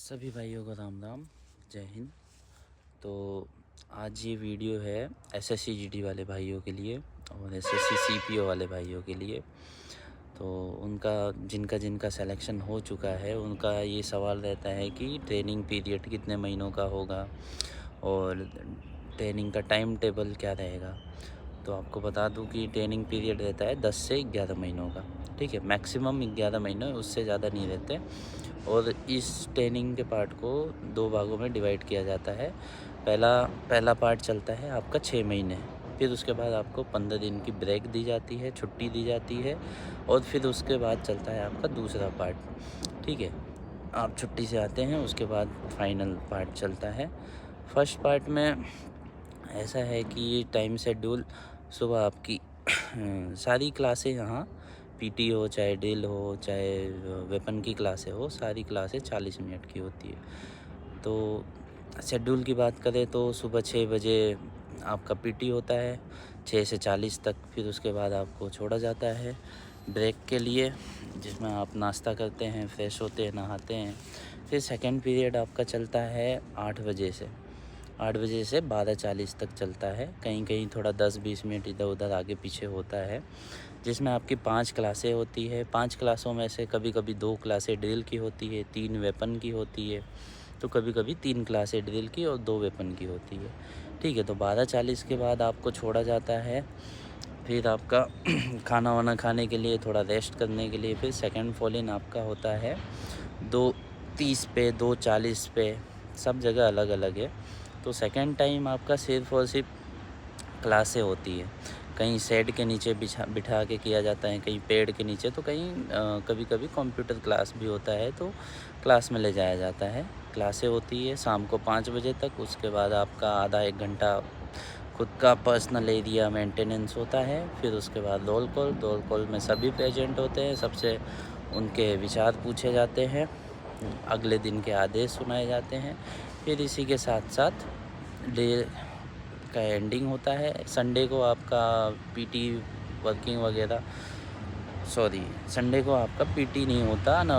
सभी भाइयों को राम राम, जय हिंद। तो आज ये वीडियो है एसएससी जीडी वाले भाइयों के लिए और एसएससी सीपीओ वाले भाइयों के लिए। तो उनका जिनका सिलेक्शन हो चुका है उनका ये सवाल रहता है कि ट्रेनिंग पीरियड कितने महीनों का होगा और ट्रेनिंग का टाइम टेबल क्या रहेगा। तो आपको बता दूं कि ट्रेनिंग पीरियड रहता है 10 से 11 महीनों का। ठीक है, मैक्सिमम 11 महीने, उससे ज़्यादा नहीं रहते। और इस ट्रेनिंग के पार्ट को 2 भागों में डिवाइड किया जाता है। पहला पार्ट चलता है आपका 6 महीने, फिर उसके बाद आपको 15 दिन की ब्रेक दी जाती है, छुट्टी दी जाती है, और फिर उसके बाद चलता है आपका दूसरा पार्ट। ठीक है, आप छुट्टी से आते हैं, उसके बाद फाइनल पार्ट चलता है। फर्स्ट पार्ट में ऐसा है कि टाइम शेड्यूल सुबह आपकी सारी क्लासें यहाँ पीटी हो, चाहे ड्रिल हो, चाहे वेपन की क्लासें हो, सारी क्लासें 40 मिनट की होती है। तो शेड्यूल की बात करें तो सुबह 6 बजे आपका पीटी होता है 6 से 40 तक। फिर उसके बाद आपको छोड़ा जाता है ब्रेक के लिए, जिसमें आप नाश्ता करते हैं, फ्रेश होते हैं, नहाते हैं। फिर सेकंड पीरियड आपका चलता है 8 बजे से 12:40 तक चलता है। कहीं कहीं थोड़ा 10-20 मिनट इधर उधर आगे पीछे होता है, जिसमें आपकी 5 क्लासें होती है। 5 क्लासों में से कभी कभी 2 क्लासें ड्रिल की होती है, 3 वेपन की होती है, तो कभी कभी 3 क्लासें ड्रिल की और 2 वेपन की होती है। ठीक है, तो 12:40 के बाद आपको छोड़ा जाता है। फिर आपका खाना वाना खाने के लिए, थोड़ा रेस्ट करने के लिए, फिर सेकंड फॉल इन आपका होता है 2:30 पे, 2:40 पे, सब जगह अलग अलग है। तो सेकंड टाइम आपका सिर्फ और सिर्फ क्लासें होती है। कहीं शेड के नीचे बिठा के किया जाता है, कहीं पेड़ के नीचे, तो कहीं कभी कभी कंप्यूटर क्लास भी होता है, तो क्लास में ले जाया जाता है। क्लासें होती है शाम को 5 बजे तक। उसके बाद आपका आधा 1 घंटा खुद का पर्सनल एरिया मेंटेनेंस होता है। फिर उसके बाद रोल कॉल में सभी प्रेजेंट होते हैं, सबसे उनके विचार पूछे जाते हैं, अगले दिन के आदेश सुनाए जाते हैं। फिर इसी के साथ साथ डे का एंडिंग होता है। संडे को आपका पीटी वर्किंग वगैरह, संडे को आपका पीटी नहीं होता, ना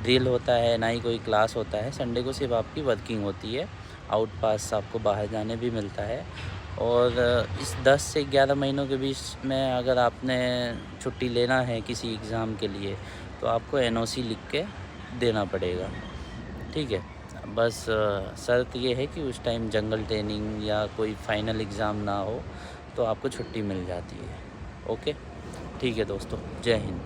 ड्रिल होता है, ना ही कोई क्लास होता है। संडे को सिर्फ आपकी वर्किंग होती है। आउट पास आपको बाहर जाने भी मिलता है। और इस 10 से 11 महीनों के बीच में अगर आपने छुट्टी लेना है किसी एग्ज़ाम के लिए, तो आपको एनओसी लिख के देना पड़ेगा। ठीक है, बस शर्त ये है कि उस टाइम जंगल ट्रेनिंग या कोई फाइनल एग्ज़ाम ना हो, तो आपको छुट्टी मिल जाती है। ओके, ठीक है दोस्तों, जय हिंद।